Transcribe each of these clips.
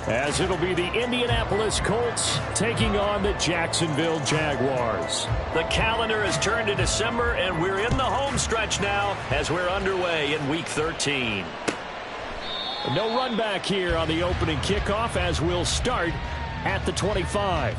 as it'll be the Indianapolis Colts taking on the Jacksonville Jaguars. The calendar has turned to December, and we're in the home stretch now as we're underway in Week 13. No run back here on the opening kickoff as we'll start at the 25.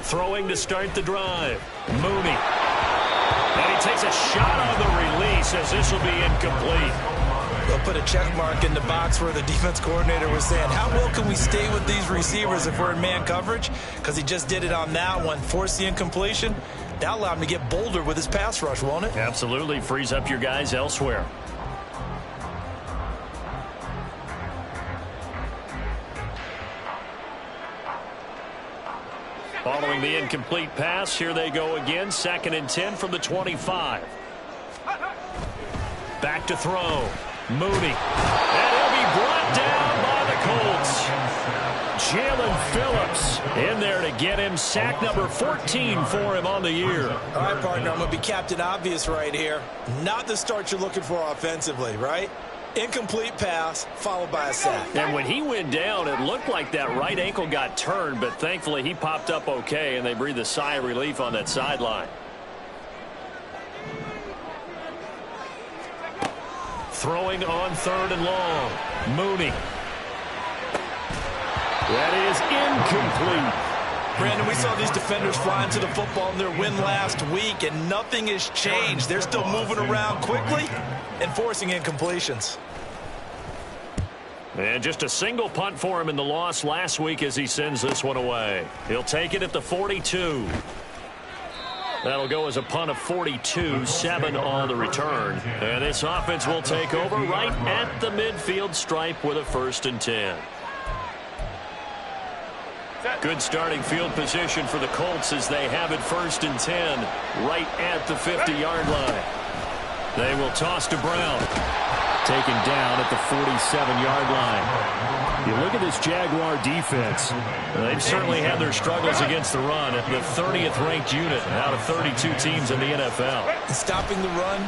Throwing to start the drive. Mooney. And he takes a shot on the release as this will be incomplete. They'll put a check mark in the box where the defense coordinator was saying, how well can we stay with these receivers if we're in man coverage? Because he just did it on that one, forced the incompletion. That allowed him to get bolder with his pass rush, won't it? Absolutely. Frees up your guys elsewhere. Following the incomplete pass, here they go again. 2nd and 10 from the 25. Back to throw. Mooney. And he'll be brought down by the Colts. Jalen Phillips in there to get him. Sack number 14 for him on the year. All right, partner, I'm going to be Captain Obvious right here. Not the start you're looking for offensively, right? Incomplete pass, followed by a sack. And when he went down, it looked like that right ankle got turned, but thankfully he popped up okay, and they breathed a sigh of relief on that sideline. Throwing on 3rd and long. Mooney. That is incomplete. Brandon, we saw these defenders fly into the football in their win last week, and nothing has changed. They're still moving around quickly and forcing incompletions. And just a single punt for him in the loss last week as he sends this one away. He'll take it at the 42. That'll go as a punt of 42, 7 on the return. And this offense will take over right at the midfield stripe with a 1st and 10. Good starting field position for the Colts as they have it 1st and 10 right at the 50-yard line. They will toss to Brown. Taken down at the 47-yard line. You look at this Jaguar defense. They've certainly had their struggles against the run at the 30th ranked unit out of 32 teams in the NFL. Stopping the run,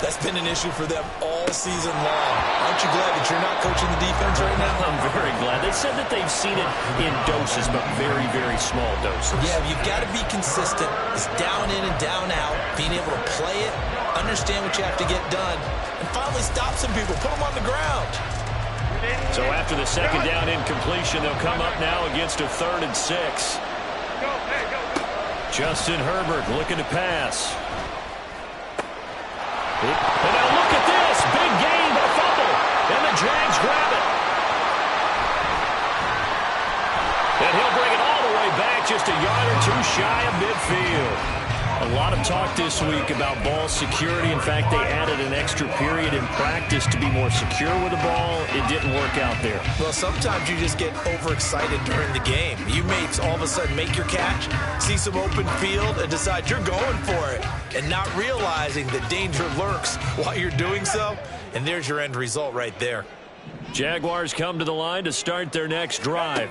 that's been an issue for them all season long. Aren't you glad that you're not coaching the defense right now? I'm very glad. They said that they've seen it in doses, but very, very small doses. Yeah, you've got to be consistent. It's down in and down out, being able to play it, understand what you have to get done, and finally stop some people, put them on the ground. So after the 2nd down incompletion, they'll come up now against a 3rd and 6. Justin Herbert looking to pass. And now look at this. Big gain, but a fumble. And the Jags grab it. And he'll bring it all the way back just a yard or 2 shy of midfield. A lot of talk this week about ball security. In fact, they added an extra period in practice to be more secure with the ball. It didn't work out there. Well, sometimes you just get overexcited during the game. You may all of a sudden make your catch, see some open field, and decide you're going for it, and not realizing that danger lurks while you're doing so. And there's your end result right there. Jaguars come to the line to start their next drive.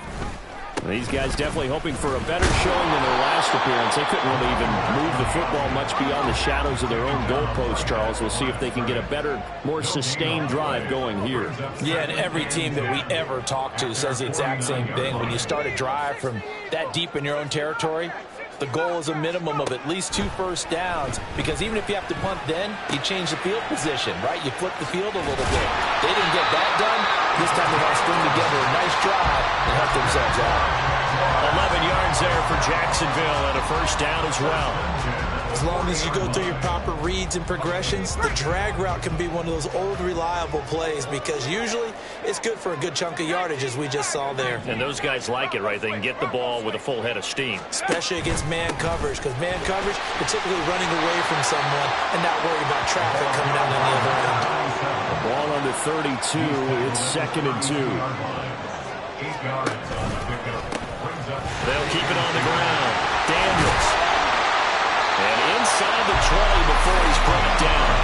These guys definitely hoping for a better showing than their last appearance. They couldn't really even move the football much beyond the shadows of their own goalpost, Charles. We'll see if they can get a better, more sustained drive going here. Yeah, and every team that we ever talk to says the exact same thing. When you start a drive from that deep in your own territory, the goal is a minimum of at least 2 first downs, because even if you have to punt then, you change the field position, right? You flip the field a little bit. They didn't get that done. This time they want to string together a nice drive and help themselves out. 11 yards there for Jacksonville and a 1st down as well. As long as you go through your proper reads and progressions, the drag route can be one of those old reliable plays because usually it's good for a good chunk of yardage, as we just saw there. And those guys like it, right? They can get the ball with a full head of steam. Especially against man coverage, because man coverage, you're typically running away from someone and not worried about traffic coming down on the other end. The ball under 32. It's 2nd and 2. They'll keep it on the ground. Daniels. And inside the 20 before he's brought down.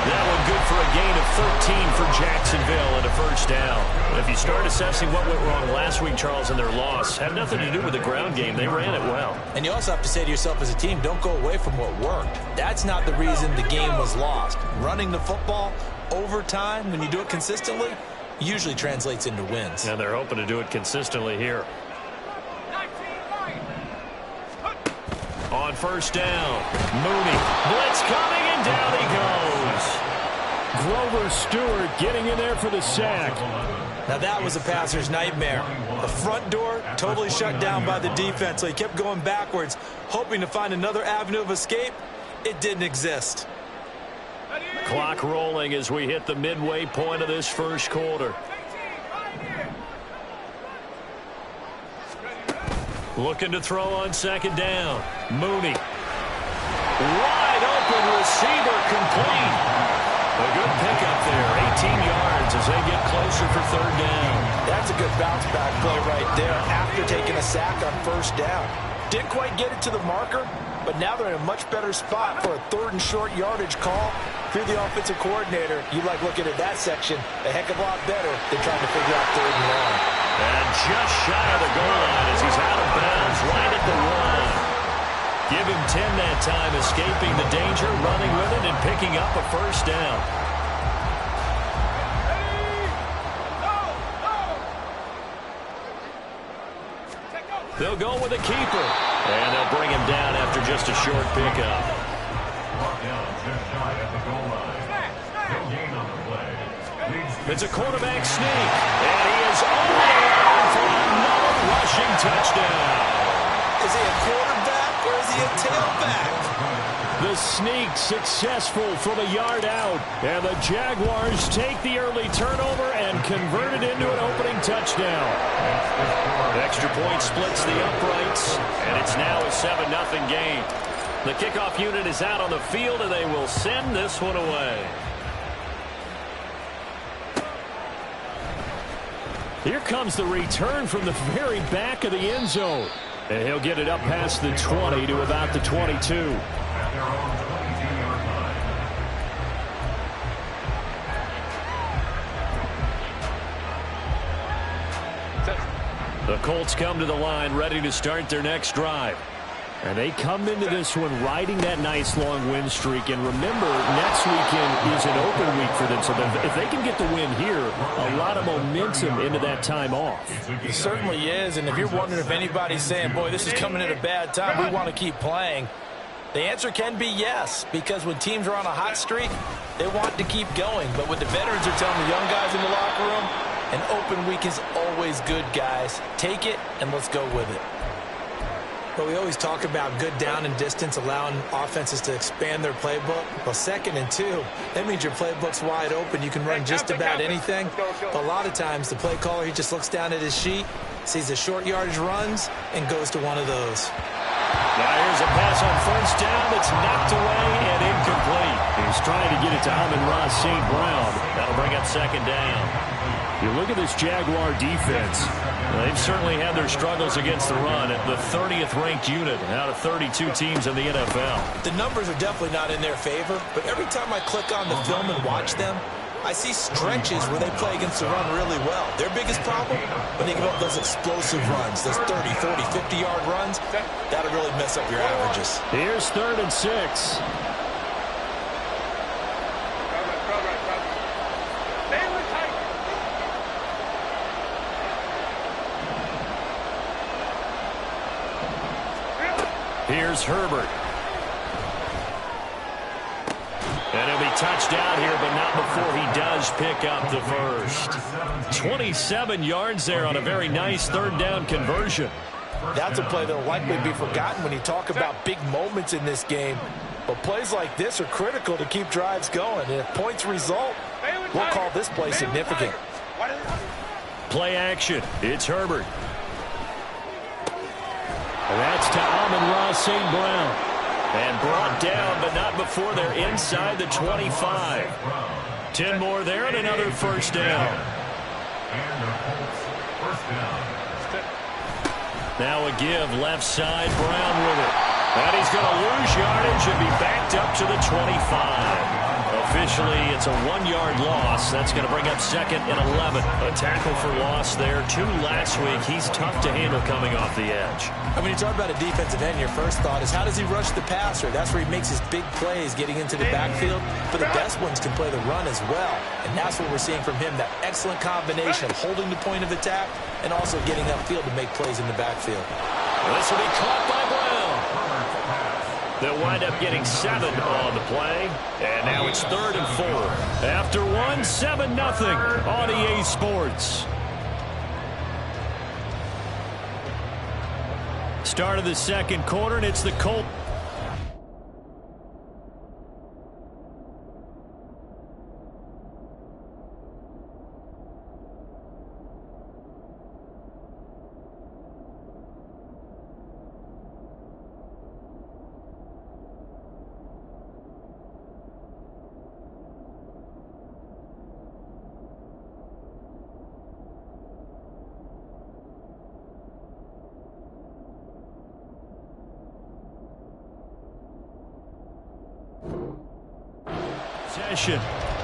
That one good for a gain of 13 for Jacksonville and a first down. If you start assessing what went wrong last week, Charles, in their loss, had nothing to do with the ground game. They ran it well. And you also have to say to yourself as a team, don't go away from what worked. That's not the reason the game was lost. Running the football over time, when you do it consistently, usually translates into wins. And they're hoping to do it consistently here. On first down, Mooney. Blitz coming, and down he goes. Grover Stewart getting in there for the sack. Now that was a passer's nightmare. The front door totally shut down by the defense, so he kept going backwards, hoping to find another avenue of escape. It didn't exist. Clock rolling as we hit the midway point of this first quarter. Looking to throw on second down. Mooney. Wide open receiver complete. A good pickup there. 18 yards as they get closer for third down. That's a good bounce back play right there after taking a sack on first down. Didn't quite get it to the marker, but now they're in a much better spot for a 3rd and short yardage call. If you're the offensive coordinator, you like looking at that section a heck of a lot better than trying to figure out 3rd and long. And just shy of the goal line as he's out of bounds right at the 1. Give him 10 that time, escaping the danger, running with it, and picking up a first down. They'll go with a keeper. And they'll bring him down after just a short pickup. It's a quarterback sneak. And he is only out for another rushing touchdown. Is he a quarterback or is he a tailback? The sneak successful from a yard out. And the Jaguars take the early turnover and convert it into an opening touchdown. The extra point splits the uprights, and it's now a 7-0 game. The kickoff unit is out on the field, and they will send this one away. Here comes the return from the very back of the end zone. And he'll get it up past the 20 to about the 22. The Colts come to the line ready to start their next drive. And they come into this one riding that nice long win streak. And remember, next weekend is an open week for them. So if they can get the win here, a lot of momentum into that time off. It certainly is. And if you're wondering if anybody's saying, boy, this is coming at a bad time, we want to keep playing, the answer can be yes. Because when teams are on a hot streak, they want to keep going. But what the veterans are telling the young guys in the locker room, an open week is always good, guys. Take it, and let's go with it. But we always talk about good down and distance, allowing offenses to expand their playbook. Well, 2nd and 2, that means your playbook's wide open. You can run just about anything. But a lot of times, the play caller, he just looks down at his sheet, sees the short yardage runs, and goes to one of those. Now here's a pass on first down that's knocked away and incomplete. He's trying to get it to Amon-Ra St. Brown. That'll bring up second down. You look at this Jaguar defense. They've certainly had their struggles against the run at the 30th ranked unit out of 32 teams in the NFL. The numbers are definitely not in their favor, but every time I click on the film and watch them, I see stretches where they play against the run really well. Their biggest problem, when they give up those explosive runs, those 30, 40, 50-yard runs, that'll really mess up your averages. Here's 3rd and 6. Here's Herbert. And he'll be touched out here, but not before he does pick up the first. 27 yards there on a very nice 3rd down conversion. That's a play that will likely be forgotten when you talk about big moments in this game. But plays like this are critical to keep drives going. And if points result, we'll call this play significant. Play action. It's Herbert. That's to Amon-Ra St. Brown. And brought down, but not before they're inside the 25. 10 more there and another first down. Now a give left side, Brown with it. And he's going to lose yardage and be backed up to the 25. Officially, it's a 1-yard loss. That's going to bring up 2nd and 11. A tackle for loss there. 2 last week. He's tough to handle coming off the edge. And when you talk about a defensive end, your first thought is how does he rush the passer? That's where he makes his big plays getting into the backfield. But the best ones can play the run as well. And that's what we're seeing from him, that excellent combination of holding the point of attack and also getting upfield to make plays in the backfield. This will be caught by Brown. They'll wind up getting 7 on the play. And now it's 3rd and 4. After 1, 7-0 on EA Sports. Start of the second quarter, and it's the Colts.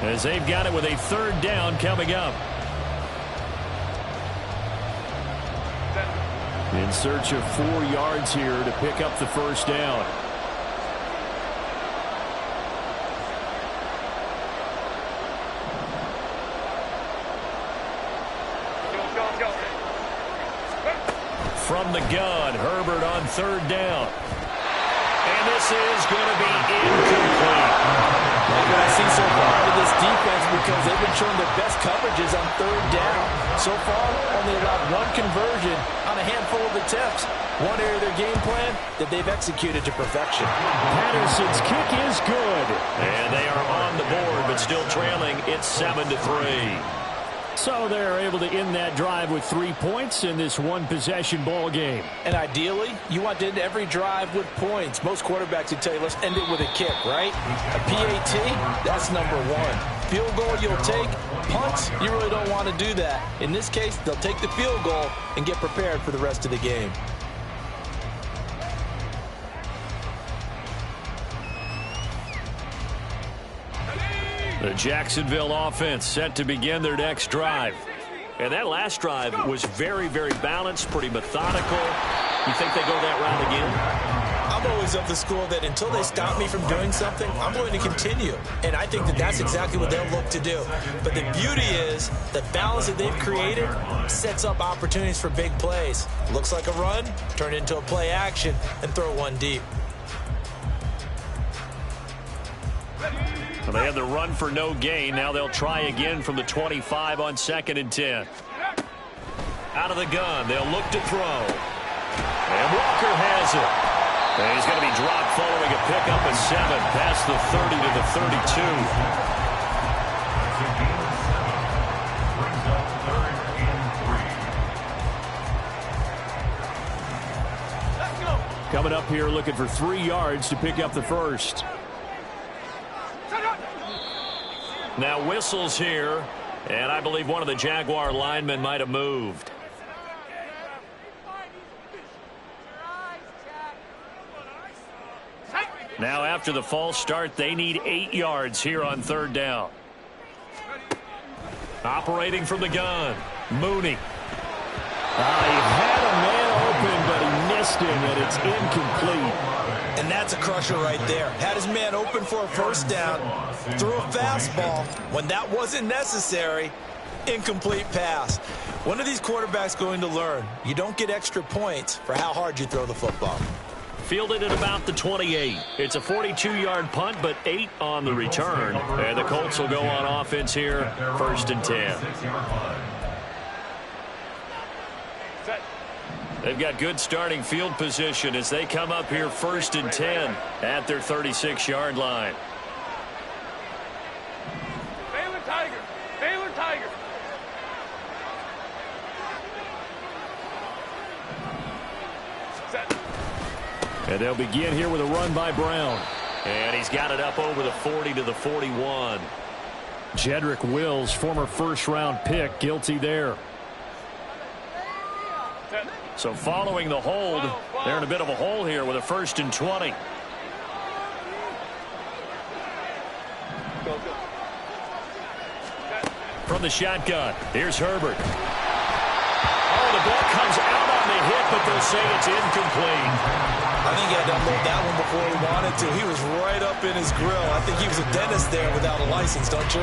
As they've got it with a 3rd down coming up. In search of 4 yards here to pick up the first down. From the gun, Herbert on 3rd down. And this is going to be incomplete. Like what I see so far with this defense, because they've been showing their best coverages on 3rd down. So far, only allowed 1 conversion on a handful of attempts. One area of their game plan that they've executed to perfection. Patterson's kick is good. And they are on the board, but still trailing. It's 7-3. So they're able to end that drive with 3 points in this one-possession ball game. And ideally, you want to end every drive with points. Most quarterbacks would tell you, let's end it with a kick, right? A PAT, that's number 1. Field goal you'll take. Punts, you really don't want to do that. In this case, they'll take the field goal and get prepared for the rest of the game. The Jacksonville offense set to begin their next drive. And that last drive was very, very balanced, pretty methodical. You think they go that route again? I'm always of the school that until they stop me from doing something, I'm going to continue. And I think that that's exactly what they'll look to do. But the beauty is the balance that they've created sets up opportunities for big plays. Looks like a run, turn it into a play action, and throw one deep. Well, they had the run for no gain. Now they'll try again from the 25 on 2nd and 10. Out of the gun, they'll look to throw. And Walker has it. And he's going to be dropped following a pickup of 7 past the 30 to the 32. Coming up here looking for 3 yards to pick up the first. Now whistles here, and I believe one of the Jaguar linemen might have moved. Now after the false start, they need 8 yards here on 3rd down. Operating from the gun, Mooney. He had a man open, but he missed him, and it's incomplete. And that's a crusher right there. Had his man open for a first down, threw a fastball when that wasn't necessary. Incomplete pass. When are these quarterbacks going to learn? You don't get extra points for how hard you throw the football. Fielded at about the 28. It's a 42-yard punt, but 8 on the return. And the Colts will go on offense here, 1st and 10. They've got good starting field position as they come up here 1st and 10 at their 36-yard line. Baylor Tiger. Baylor Tiger. Set. And they'll begin here with a run by Brown. And he's got it up over the 40 to the 41. Jedrick Wills, former first-round pick, guilty there. So following the hold, they're in a bit of a hole here with a 1st and 20. From the shotgun, here's Herbert. Oh, the ball comes out on the hit, but they'll say it's incomplete. I think he had to unload that one before he wanted to. He was right up in his grill. I think he was a dentist there without a license, don't you?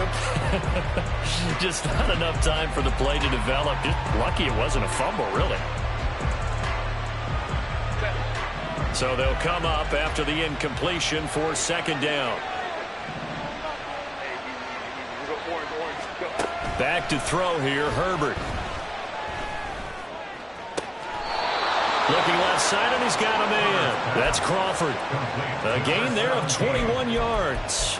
Just not enough time for the play to develop. Just lucky it wasn't a fumble, really. So they'll come up after the incompletion for 2nd down. Back to throw here, Herbert. Looking left side, and he's got a man. That's Crawford. A gain there of 21 yards.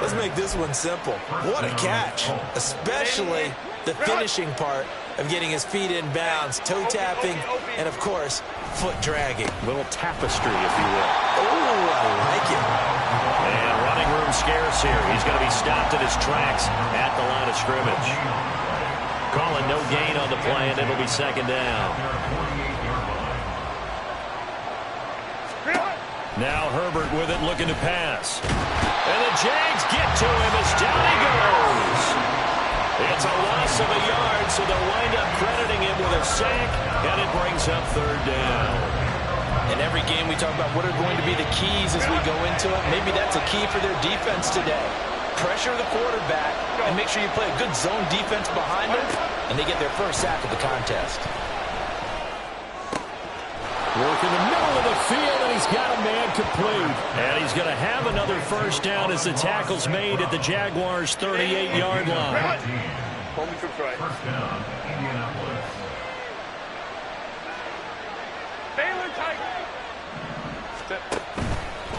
Let's make this one simple. What a catch, especially the finishing part of getting his feet in bounds, toe tapping, and, of course, foot dragging. Little tapestry, if you will. Oh, I like it. And running room scarce here. He's going to be stopped in his tracks at the line of scrimmage. Calling no gain on the play, and it'll be 2nd down. Now Herbert with it, looking to pass. And the Jags get to him as down he goes. It's a loss of a yard, so they'll wind up crediting him with a sack, and it brings up 3rd down. In every game we talk about what are going to be the keys as we go into it. Maybe that's a key for their defense today. Pressure the quarterback and make sure you play a good zone defense behind him, and they get their first sack of the contest. Work in the middle of the field, and he's got a man complete. And he's going to have another 1st down as the tackle's made at the Jaguars' 38-yard line. First down, Indianapolis. Baylor Tiger.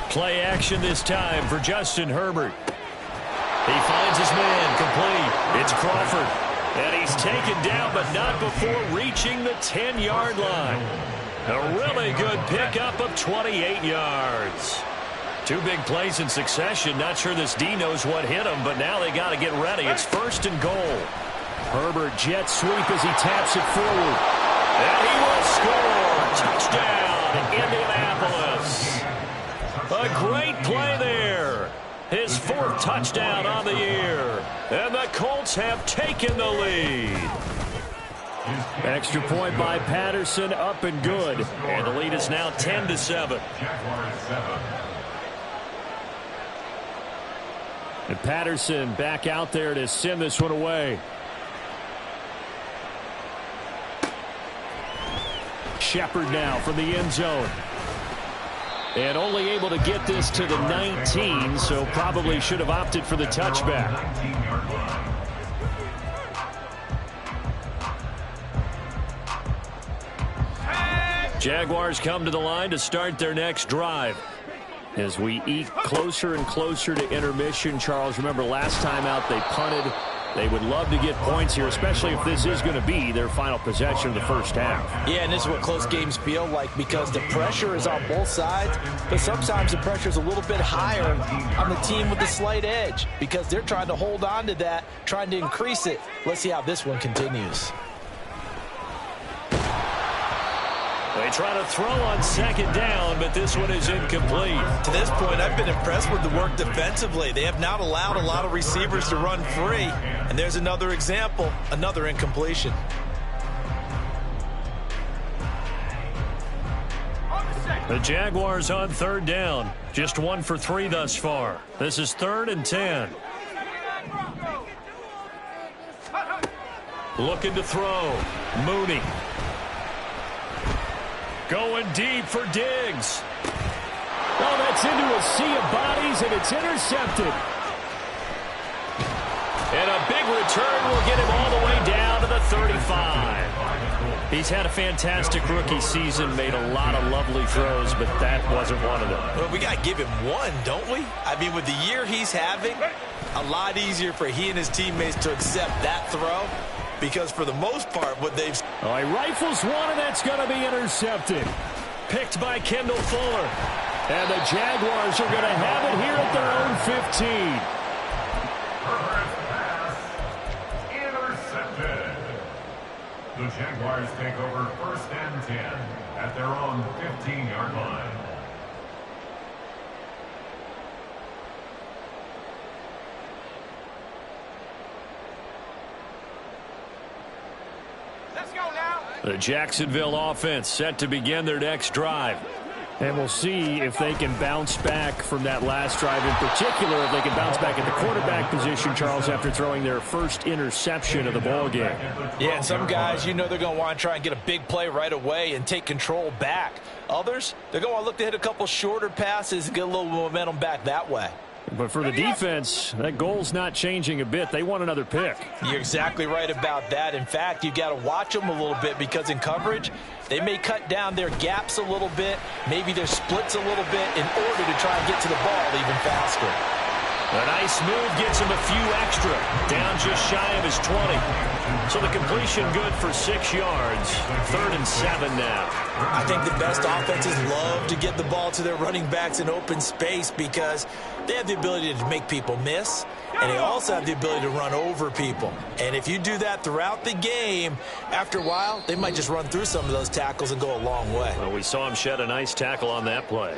Play action this time for Justin Herbert. He finds his man complete. It's Crawford. And he's taken down, but not before reaching the 10-yard line. A really good pickup of 28 yards. 2 big plays in succession. Not sure this D knows what hit him, but now they got to get ready. It's 1st and goal. Herbert jet sweep as he taps it forward. And he will score. Touchdown, Indianapolis. A great play there. His 4th touchdown on the year. And the Colts have taken the lead. Extra point by Patterson, up and good. And the lead is now 10-7. And Patterson back out there to send this one away. Shepard now from the end zone. And only able to get this to the 19, so probably should have opted for the touchback. Jaguars come to the line to start their next drive. As we eke closer and closer to intermission, Charles, remember last time out they punted. They would love to get points here, especially if this is going to be their final possession of the first half. Yeah, and this is what close games feel like because the pressure is on both sides, but sometimes the pressure is a little bit higher on the team with the slight edge because they're trying to hold on to that, trying to increase it. Let's see how this one continues. They try to throw on 2nd down, but this one is incomplete. To this point, I've been impressed with the work defensively. They have not allowed a lot of receivers to run free. And there's another example, another incompletion. The Jaguars on 3rd down. Just 1 for 3 thus far. This is 3rd and 10. Looking to throw. Mooney. Going deep for Diggs. Oh, that's into a sea of bodies, and it's intercepted. And a big return will get him all the way down to the 35. He's had a fantastic rookie season, made a lot of lovely throws, but that wasn't one of them. Well, we got to give him one, don't we? I mean, with the year he's having, a lot easier for he and his teammates to accept that throw, because for the most part, what they've... All right, rifles one, and that's going to be intercepted. Picked by Kendall Fuller. And the Jaguars are going to have it here at their own 15. Intercepted. The Jaguars take over 1st and 10 at their own 15-yard line. Let's go now. The Jacksonville offense set to begin their next drive. And we'll see if they can bounce back from that last drive, in particular, if they can bounce back at the quarterback position, Charles, after throwing their first interception of the ballgame. Yeah, and some guys, you know they're going to want to try and get a big play right away and take control back. Others, they're going to look to hit a couple shorter passes and get a little momentum back that way. But for the defense, that goal's not changing a bit. They want another pick. You're exactly right about that. In fact, you've got to watch them a little bit, because in coverage, they may cut down their gaps a little bit, maybe their splits a little bit, in order to try and get to the ball even faster. A nice move gets him a few extra. Down just shy of his 20. So the completion good for 6 yards. 3rd and 7 now. I think the best offenses love to get the ball to their running backs in open space, because they have the ability to make people miss, and they also have the ability to run over people. And if you do that throughout the game, after a while, they might just run through some of those tackles and go a long way. Well, we saw him shed a nice tackle on that play.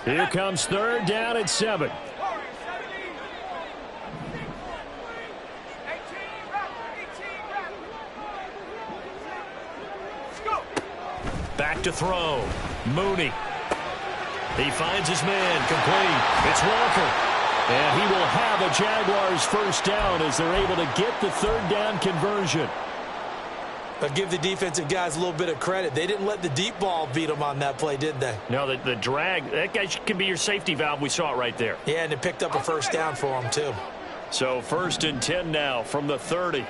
Here comes 3rd down at 7. Back to throw. Mooney. He finds his man. Complete. It's Walker. And he will have a Jaguars 1st down as they're able to get the 3rd down conversion. But give the defensive guys a little bit of credit. They didn't let the deep ball beat them on that play, did they? No, the drag, that guy can be your safety valve. We saw it right there. Yeah, and it picked up a 1st down for them, too. So 1st and 10 now from the 30.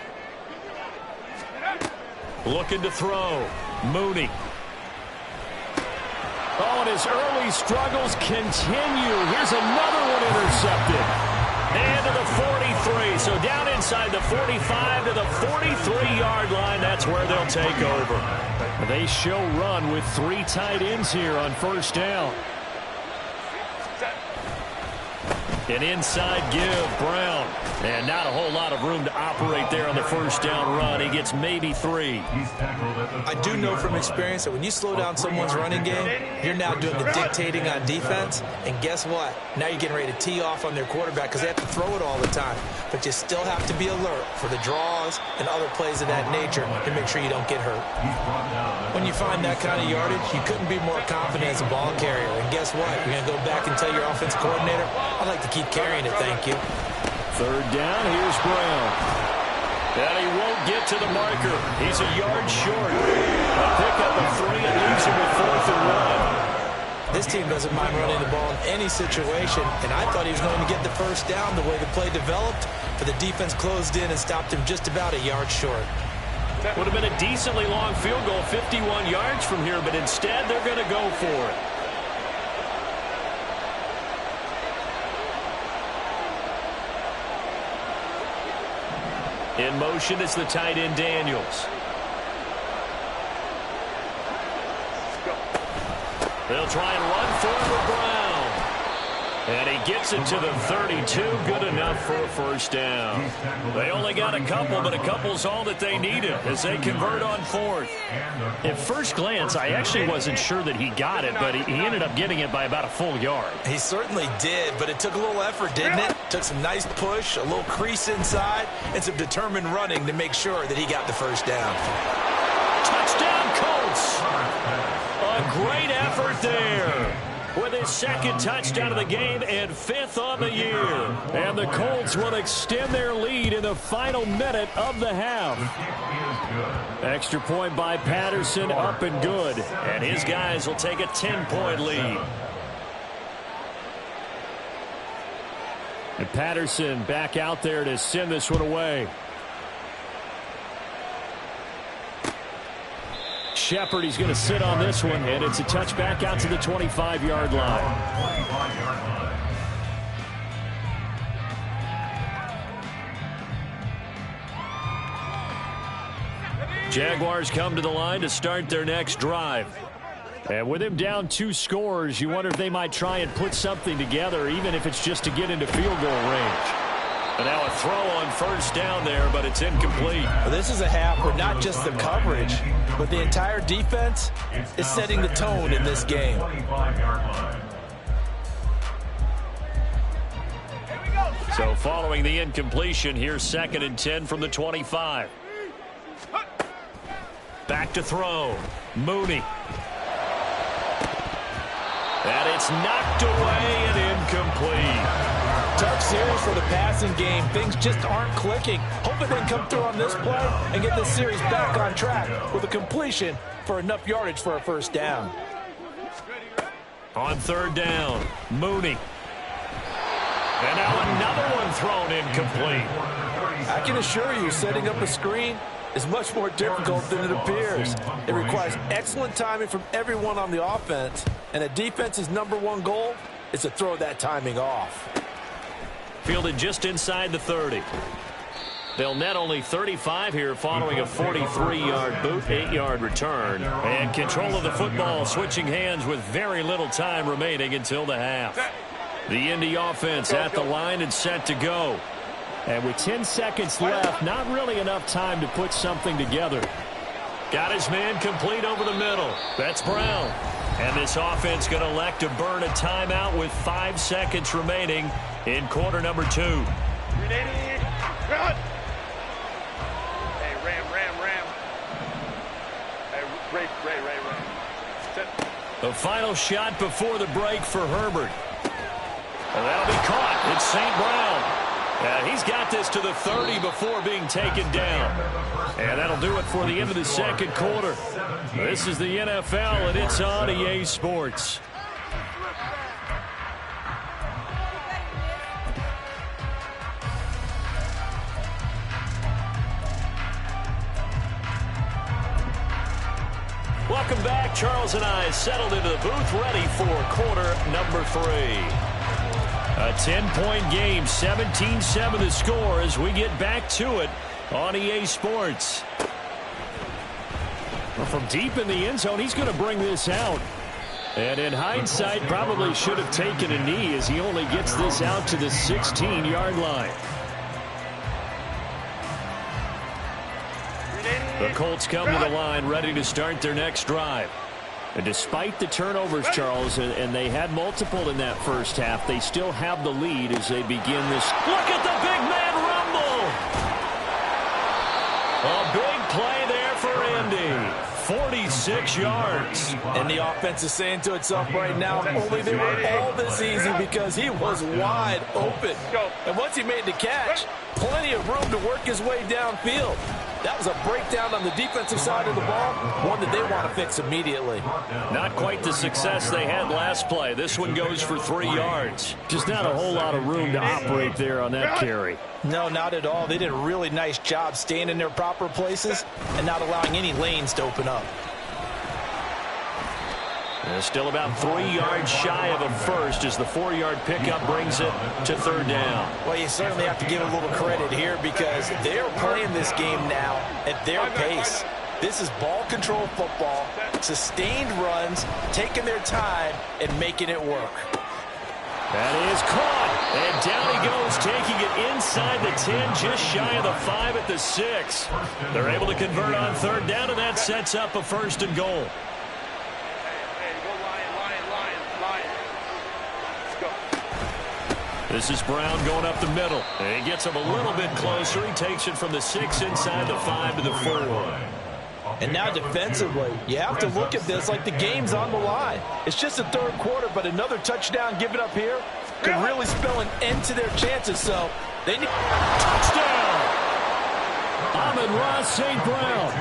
Looking to throw. Mooney. Oh, and his early struggles continue. Here's another one intercepted. And to the 43. So down inside the 45 to the 43-yard line. That's where they'll take over. They show run with 3 tight ends here on 1st down. An inside give, Brown. And not a whole lot of room to operate there on the 1st down run. He gets maybe 3. I do know from experience that when you slow down someone's running game, you're now doing the dictating on defense. And guess what? Now you're getting ready to tee off on their quarterback, because they have to throw it all the time. But you still have to be alert for the draws and other plays of that nature to make sure you don't get hurt. When you find that kind of yardage, you couldn't be more confident as a ball carrier. And guess what? You're going to go back and tell your offensive coordinator, I'd like to keep carrying it, thank you. 3rd down, here's Brown. And he won't get to the marker. He's a yard short. A pickup of 3 and leaves him with 4th and 1. This team doesn't mind running the ball in any situation, and I thought he was going to get the 1st down the way the play developed, but the defense closed in and stopped him just about a yard short. Would have been a decently long field goal, 51 yards from here, but instead they're going to go for it. In motion is the tight end, Daniels. They'll try and run for Brown. And he gets it to the 32. Good enough for a 1st down. They only got a couple, but a couple's all that they needed as they convert on 4th. At first glance, I actually wasn't sure that he got it, but he ended up getting it by about a full yard. He certainly did, but it took a little effort, didn't it? Took some nice push, a little crease inside, and some determined running to make sure that he got the 1st down. Touchdown, Colts. A great effort there. With his 2nd touchdown of the game and 5th on the year. And the Colts will extend their lead in the final minute of the half. Extra point by Patterson, up and good. And his guys will take a 10-point lead. And Patterson back out there to send this one away. Shepard, he's going to sit on this one, and it's a touchback out to the 25-yard line. Jaguars come to the line to start their next drive. And with him down 2 scores, you wonder if they might try and put something together, even if it's just to get into field goal range. And now a throw on first down there, but it's incomplete. Well, this is a half where not just the coverage, but the entire defense is setting the tone in this game. So following the incompletion, here's 2nd and 10 from the 25. Back to throw. Mooney. And it's knocked away and incomplete. Tough series for the passing game. Things just aren't clicking. Hoping they can come through on this play and get this series back on track with a completion for enough yardage for a first down. On 3rd down, Mooney. And now another one thrown incomplete. I can assure you, setting up a screen is much more difficult than it appears. It requires excellent timing from everyone on the offense, and a defense's #1 goal is to throw that timing off. Fielded just inside the 30. They'll net only 35 here following a 43-yard boot, 8-yard return. And control of the football switching hands with very little time remaining until the half. The Indy offense at the line and set to go. And with 10 seconds left, not really enough time to put something together. Got his man complete over the middle. That's Brown. And this offense going to elect to burn a timeout with 5 seconds remaining in quarter number 2. Run. Hey, Ram. Hey, Ray. Sit. The final shot before the break for Herbert. And that'll be caught. It's St. Brown. He's got this to the 30 before being taken down. And that'll do it for the end of the second quarter. This is the NFL, and it's on EA Sports. Welcome back. Charles and I settled into the booth, ready for quarter number 3. A 10-point game, 17-7 the score as we get back to it on EA Sports. Well, from deep in the end zone, he's going to bring this out. And in hindsight, probably should have taken a knee as he only gets this out to the 16-yard line. The Colts come to the line ready to start their next drive. And despite the turnovers, Charles, and they had multiple in that first half, they still have the lead as they begin this. Look at the big man rumble! A big play there for Indy. 46 yards. And the offense is saying to itself right now, only they were all this easy because he was wide open. And once he made the catch, plenty of room to work his way downfield. That was a breakdown on the defensive side of the ball, one that they want to fix immediately. Not quite the success they had last play. This one goes for 3 yards. Just not a whole lot of room to operate there on that carry. No, not at all. They did a really nice job staying in their proper places and not allowing any lanes to open up. They're still about 3 yards shy of a first as the 4-yard pickup brings it to 3rd down. Well, you certainly have to give a little credit here because they're playing this game now at their pace. This is ball control football, sustained runs, taking their time and making it work. That is caught, and down he goes, taking it inside the 10, just shy of the 5 at the 6. They're able to convert on 3rd down, and that sets up a 1st and goal. This is Brown going up the middle. And he gets him a little bit closer. He takes it from the 6 inside the 5 to the 4. And now defensively, you have to look at this like the game's on the line. It's just the 3rd quarter, but another touchdown given up here could really spell an end to their chances. So they need touchdown. Amon-Ra St. Brown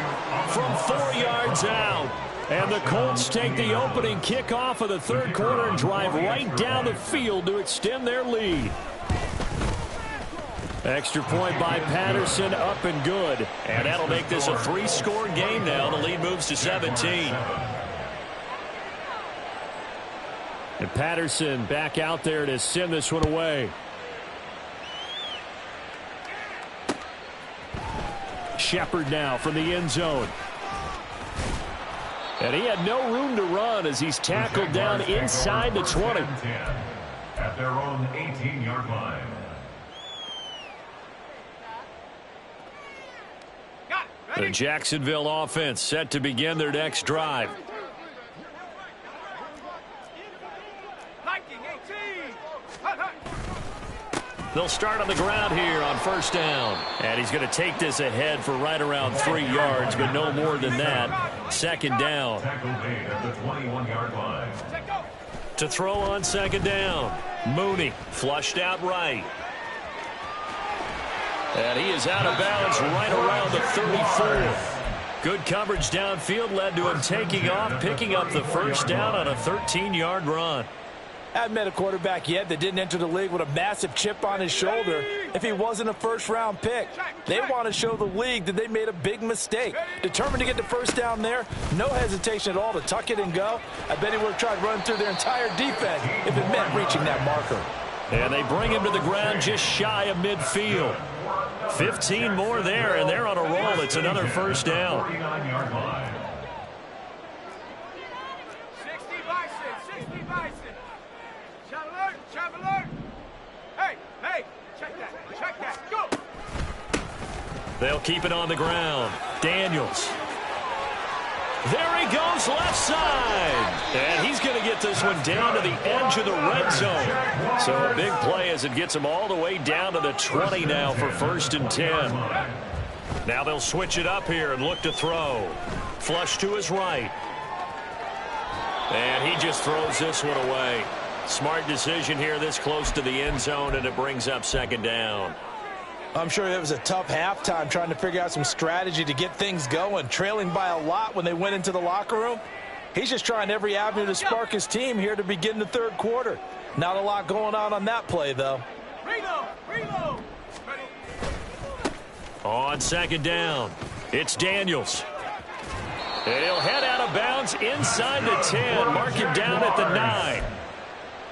from 4 yards out. And the Colts take the opening kickoff of the 3rd quarter and drive right down the field to extend their lead. Extra point by Patterson, up and good. And that'll make this a three-score game now. The lead moves to 17. And Patterson back out there to send this one away. Shepard now from the end zone. And he had no room to run as he's tackled down inside the 20. At their own 18-yard line. The Jacksonville offense set to begin their next drive. They'll start on the ground here on first down. And he's going to take this ahead for right around 3 yards, but no more than that. Second down. Tackle made at the 21-yard line. To throw on second down. Mooney flushed out right. And he is out of bounds right around the 34. Good coverage downfield led to him taking off, picking up the first down on a 13-yard run. I haven't met a quarterback yet that didn't enter the league with a massive chip on his shoulder if he wasn't a first-round pick. They want to show the league that they made a big mistake. Determined to get the first down there, no hesitation at all to tuck it and go. I bet he would have tried running through their entire defense if it meant reaching that marker. And they bring him to the ground just shy of midfield. 15 more there, and they're on a roll. It's another first down. 49-yard line. 60 Bison, 60 Bison. Traveler. Hey, check that, go. They'll keep it on the ground. Daniels. There he goes left side. And he's going to get this one down to the edge of the red zone. So a big play as it gets him all the way down to the 20 now for first and 10. Now they'll switch it up here and look to throw. Flush to his right. And he just throws this one away. Smart decision here this close to the end zone, and it brings up second down. I'm sure it was a tough halftime trying to figure out some strategy to get things going, trailing by a lot when they went into the locker room. He's just trying every avenue to spark his team here to begin the third quarter. Not a lot going on that play, though. Reload. On second down, it's Daniels. And he'll head out of bounds inside the 10, mark him down at the 9.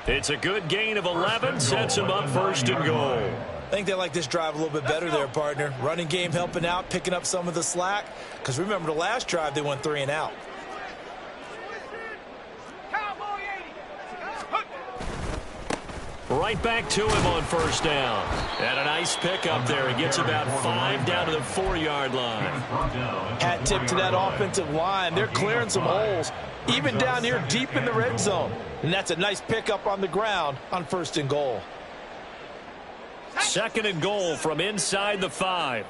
It's a good gain of 11, sets him up first and goal. I think they like this drive a little bit better there, partner. Running game helping out, picking up some of the slack. Because remember the last drive, they went 3 and out. Right back to him on first down. And a nice pickup there. He gets about 5 down to the 4-yard line. Hat tip to that offensive line. They're clearing some holes, even down here deep in the red zone. And that's a nice pickup on the ground on first and goal. Second and goal from inside the 5.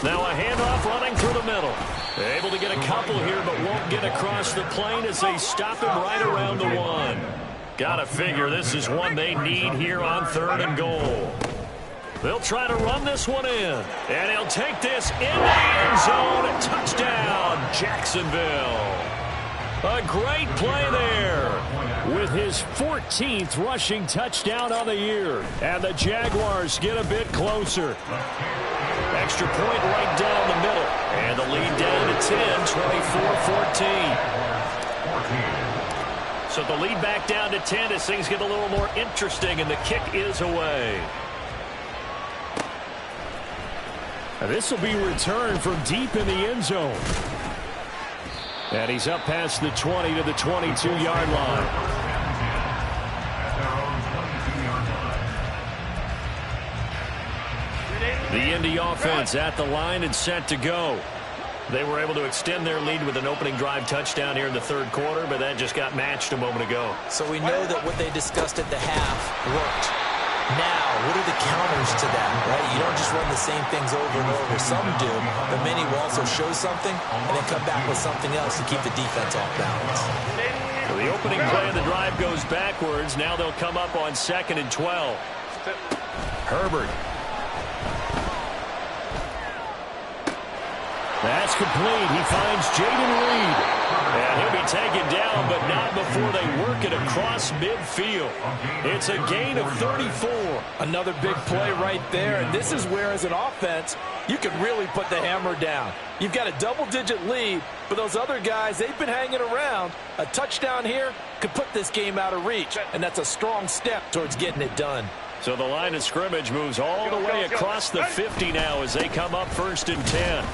Now a handoff running through the middle. Able to get a couple here, but won't get across the plane as they stop him right around the 1. Gotta figure this is one they need here on third and goal. They'll try to run this one in. And he'll take this into the end zone. Touchdown, Jacksonville. A great play there. With his 14th rushing touchdown on the year. And the Jaguars get a bit closer. Extra point right down the middle. And the lead down to 10, 24-14. So the lead back down to 10 as things get a little more interesting, and the kick is away. And this will be returned from deep in the end zone. And he's up past the 20 to the 22-yard line. The Indy offense at the line and set to go. They were able to extend their lead with an opening drive touchdown here in the third quarter, but that just got matched a moment ago. So we know that what they discussed at the half worked. Now, what are the counters to that, right? You don't just run the same things over and over. Some do, but many will also show something and then come back with something else to keep the defense off balance. Well, the opening play of the drive goes backwards. Now they'll come up on 2nd and 12. Herbert. That's complete. He finds Jaden Reed. And he'll be taken down, but not before they work it across midfield. It's a gain of 34. Another big play right there, and this is where, as an offense, you can really put the hammer down. You've got a double-digit lead, but those other guys, they've been hanging around. A touchdown here could put this game out of reach, and that's a strong step towards getting it done. So the line of scrimmage moves all the way across the 50 now as they come up 1st and 10.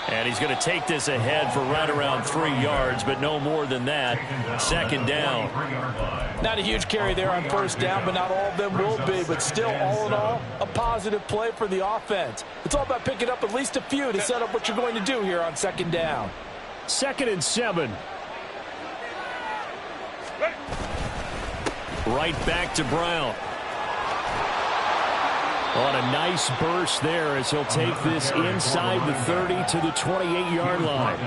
And he's going to take this ahead for right around 3 yards, but no more than that. 2nd down. Not a huge carry there on 1st down, but not all of them will be. But still, all in all, a positive play for the offense. It's all about picking up at least a few to set up what you're going to do here on 2nd down. 2nd and 7. Right back to Brown. On a nice burst there as he'll take this inside the 30 to the 28-yard line.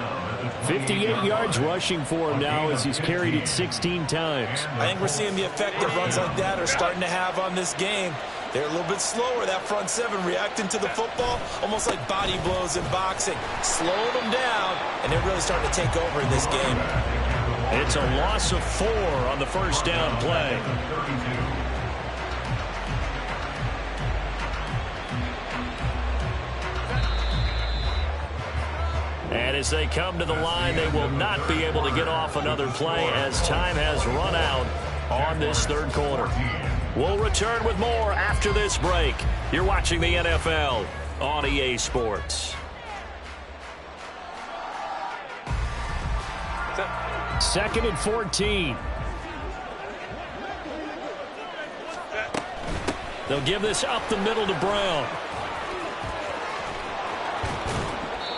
58 yards rushing for him now as he's carried it 16 times. I think we're seeing the effect that runs like that are starting to have on this game. They're a little bit slower, that front 7, reacting to the football, almost like body blows in boxing. Slowing them down, and they're really starting to take over in this game. It's a loss of 4 on the 1st down play. And as they come to the line, they will not be able to get off another play as time has run out on this 3rd quarter. We'll return with more after this break. You're watching the NFL on EA Sports. 2nd and 14. They'll give this up the middle to Brown.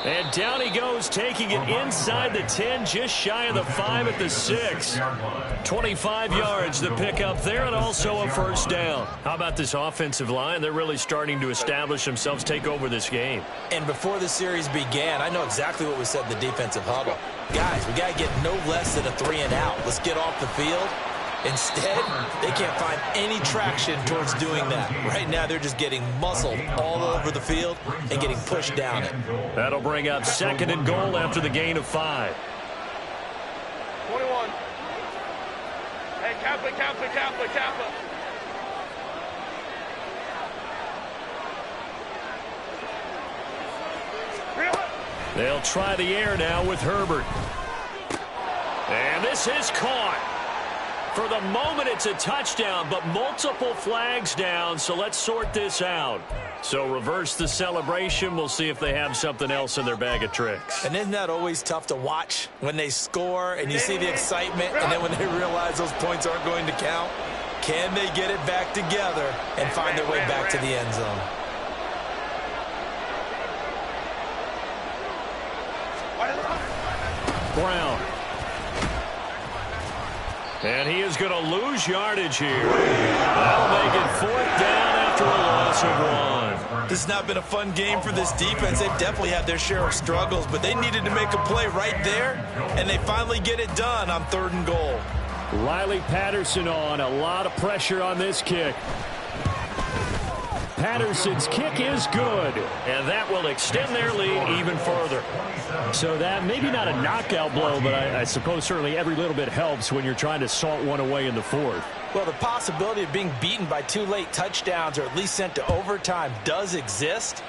And down he goes, taking it inside the 10, just shy of the 5 at the 6. 25 yards to pick up there, and also a 1st down. How about this offensive line? They're really starting to establish themselves, take over this game. And before the series began, I know exactly what we said in the defensive huddle. Guys, we got to get no less than a 3 and out. Let's get off the field. Instead, they can't find any traction towards doing that. Right now, they're just getting muscled all over the field and getting pushed down it. That'll bring up 2nd and goal after the gain of 5. 21. Hey, Kaplan. They'll try the air now with Herbert. And this is caught. For the moment, it's a touchdown, but multiple flags down, so let's sort this out. So reverse the celebration. We'll see if they have something else in their bag of tricks. And isn't that always tough to watch when they score and you see the excitement, and then when they realize those points aren't going to count? Can they get it back together and find their way back to the end zone? Brown. And he is going to lose yardage here. That'll make it 4th down after a loss of 1. This has not been a fun game for this defense. They've definitely had their share of struggles, but they needed to make a play right there, and they finally get it done on 3rd and goal. Riley Patterson on. A lot of pressure on this kick. Patterson's kick is good. And that will extend their lead even further. So that maybe not a knockout blow, but I suppose certainly every little bit helps when you're trying to salt one away in the 4th. Well, the possibility of being beaten by 2 late touchdowns or at least sent to overtime does exist.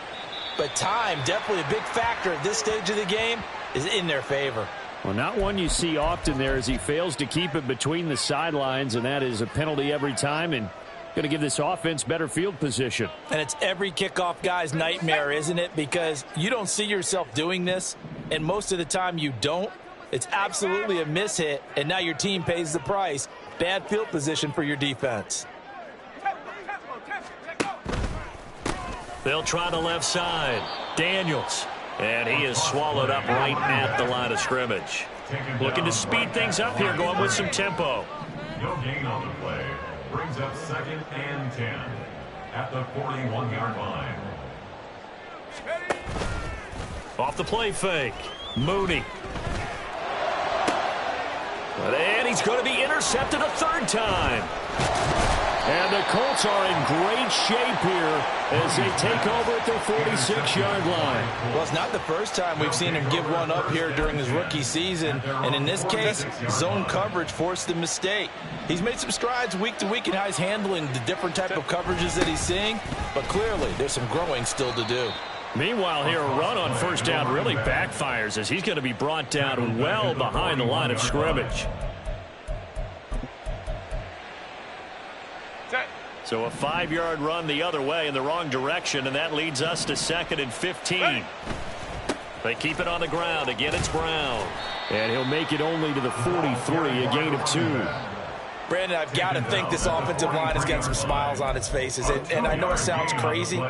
But time, definitely a big factor at this stage of the game, is in their favor. Well, not one you see often there as he fails to keep it between the sidelines, and that is a penalty every time, and going to give this offense better field position. And it's every kickoff guy's nightmare, isn't it? Because you don't see yourself doing this, and most of the time you don't. It's absolutely a mishit, and now your team pays the price. Bad field position for your defense. They'll try the left side. Daniels. And he is swallowed up right at the line of scrimmage. Looking to speed things up here, going with some tempo. No gain on the play. Brings up 2nd and 10 at the 41-yard line. Off the play fake. Mooney. And he's going to be intercepted a 3rd time. And the Colts are in great shape here as they take over at their 46-yard line. Well, it's not the first time we've seen him give one up here during his rookie season. And in this case, zone coverage forced the mistake. He's made some strides week to week in how he's handling the different type of coverages that he's seeing. But clearly, there's some growing still to do. Meanwhile, here, a run on first down really backfires as he's going to be brought down well behind the line of scrimmage. So a 5-yard run the other way in the wrong direction, and that leads us to 2nd and 15. They keep it on the ground. Again, it's Brown. And he'll make it only to the 43, a gain of 2. Brandon, I've got to think this offensive line has got some smiles on its faces. And I know it sounds crazy,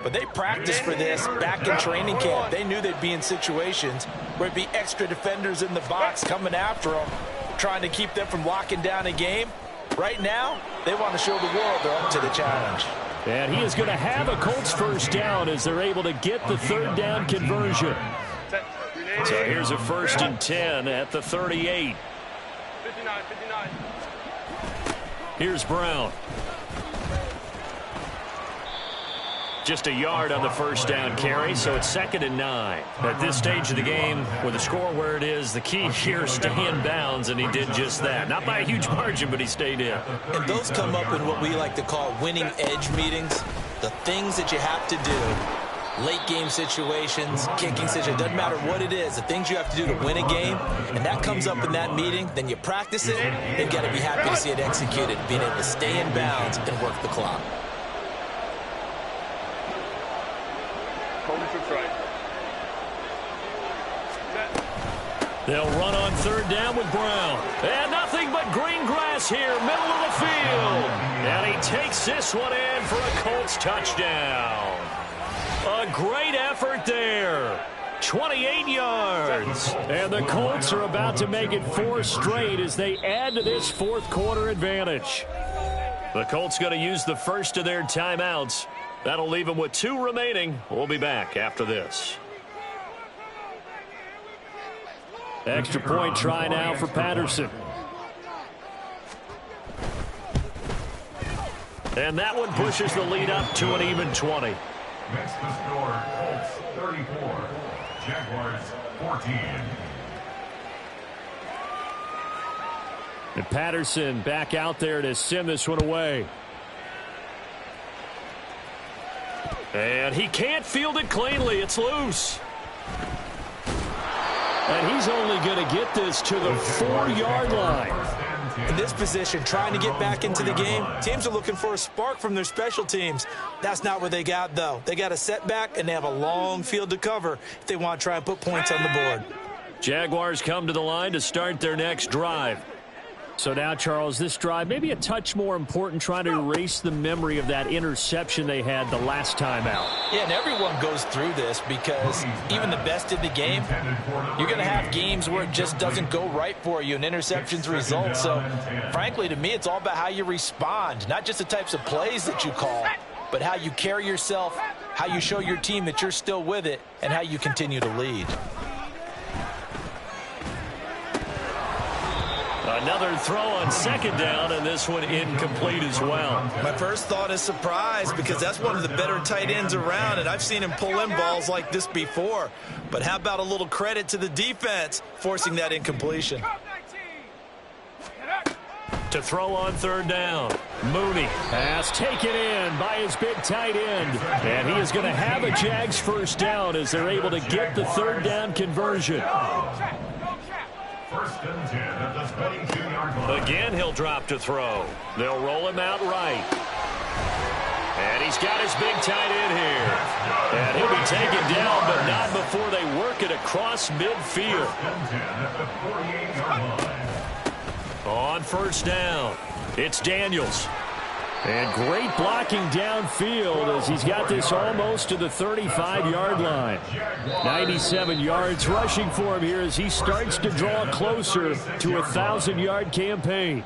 but they practiced for this back in training camp. They knew they'd be in situations where it'd be extra defenders in the box coming after them, trying to keep them from locking down a game. Right now, they want to show the world they're up to the challenge. And he is going to have a Colts first down as they're able to get the 3rd down conversion. So here's a 1st and 10 at the 38. 59. Here's Brown. Just a yard on the first down carry, so it's 2nd and 9. At this stage of the game, with the score where it is, the key here is stay in bounds, and he did just that. Not by a huge margin, but he stayed in. And those come up in what we like to call winning edge meetings. The things that you have to do, late game situations, kicking situations, doesn't matter what it is, the things you have to do to win a game, and that comes up in that meeting, then you practice it, you've got to be happy to see it executed, being able to stay in bounds and work the clock. They'll run on 3rd down with Brown. And nothing but green grass here, middle of the field. And he takes this one in for a Colts touchdown. A great effort there. 28 yards. And the Colts are about to make it 4 straight as they add to this 4th quarter advantage. The Colts going to use the first of their timeouts. That'll leave them with 2 remaining. We'll be back after this. Extra point try now for Patterson. And that one pushes the lead up to an even 20. Makes the score Colts 34, Jaguars 14. And Patterson back out there to send this one away. And he can't field it cleanly. It's loose. And he's only going to get this to the 4-yard line. In this position, trying to get back into the game, teams are looking for a spark from their special teams. That's not what they got, though. They got a setback, and they have a long field to cover if they want to try and put points on the board. Jaguars come to the line to start their next drive. So now, Charles, this drive maybe a touch more important, trying to erase the memory of that interception they had the last time out. Yeah, and everyone goes through this because even the best in the game, you're going to have games where it just doesn't go right for you and interceptions result. So, frankly, to me, it's all about how you respond, not just the types of plays that you call, but how you carry yourself, how you show your team that you're still with it, and how you continue to lead. Another throw on 2nd down, and this one incomplete as well. My first thought is surprise because that's one of the better tight ends around, and I've seen him pull in balls like this before. But how about a little credit to the defense forcing that incompletion? To throw on 3rd down, Mooney. Pass taken in by his big tight end. And he is going to have a Jags first down as they're able to get the 3rd down conversion. 1st and 10 at the 22-yard line. Again, he'll drop to throw. They'll roll him out right. And he's got his big tight end here. And he'll be taken down, but not before they work it across midfield. 1st and 10 at the 48-yard line. On 1st down, it's Daniels. And great blocking downfield as he's got this almost to the 35-yard line. 97 yards rushing for him here as he starts to draw closer to a 1,000-yard campaign.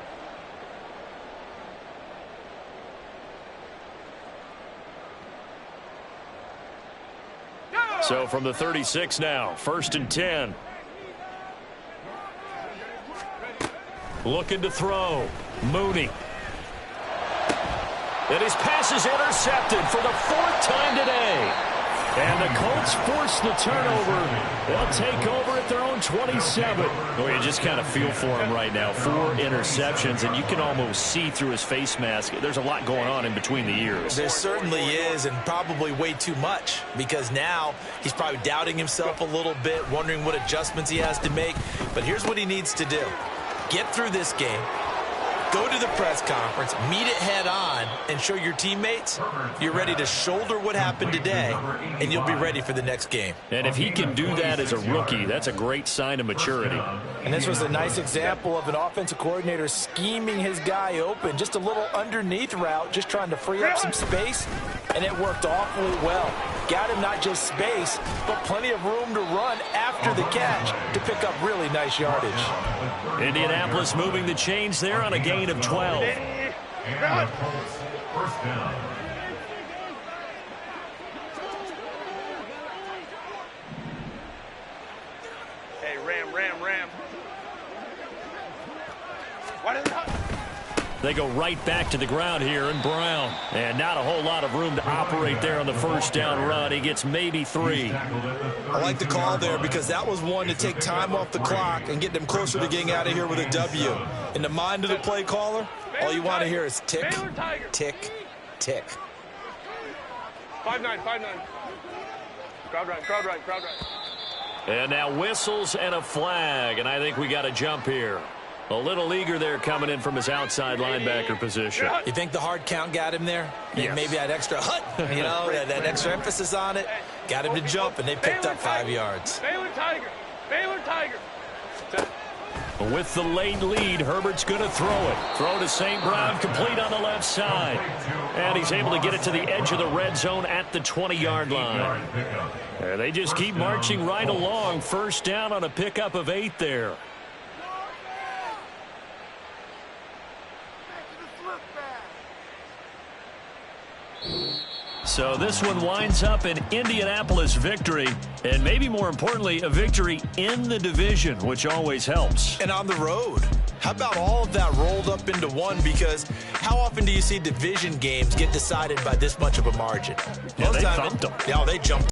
So from the 36 now, 1st and 10. Looking to throw. Mooney. And his pass is intercepted for the 4th time today. And the Colts force the turnover. They'll take over at their own 27. Well, you just kind of feel for him right now. 4 interceptions, and you can almost see through his face mask. There's a lot going on in between the ears. There certainly is, and probably way too much, because now he's probably doubting himself a little bit, wondering what adjustments he has to make. But here's what he needs to do. Get through this game. Go to the press conference, meet it head on, and show your teammates you're ready to shoulder what happened today, and you'll be ready for the next game. And if he can do that as a rookie, that's a great sign of maturity. And this was a nice example of an offensive coordinator scheming his guy open, just a little underneath route, just trying to free up some space, and it worked awfully well. Got him not just space, but plenty of room to run after the catch to pick up really nice yardage. Indianapolis moving the chains there on a gain of 12. And the Colts, first down. Hey, Ram. Why did not? They go right back to the ground here, and Brown. And not a whole lot of room to operate there on the first down run. He gets maybe 3. I like the call there because that was one to take time off the clock and get them closer to getting out of here with a W. In the mind of the play caller, all you want to hear is tick, tick, tick. 5-9. Crowd right. And now whistles and a flag, and I think we got a jump here. A little eager there coming in from his outside linebacker position. You think the hard count got him there? Yes. Maybe that extra that extra emphasis on it got him to jump, and they picked up 5 yards. Baylor Tiger. With the late lead, Herbert's going to throw it. Throw to St. Brown, complete on the left side. And he's able to get it to the edge of the red zone at the 20-yard line. And they just keep marching right along. First down on a pickup of 8 there. So this one winds up an Indianapolis victory, and maybe more importantly, a victory in the division, which always helps. And on the road. How about all of that rolled up into one? Because how often do you see division games get decided by this much of a margin? Yeah, they thumped them. Yeah, they jumped.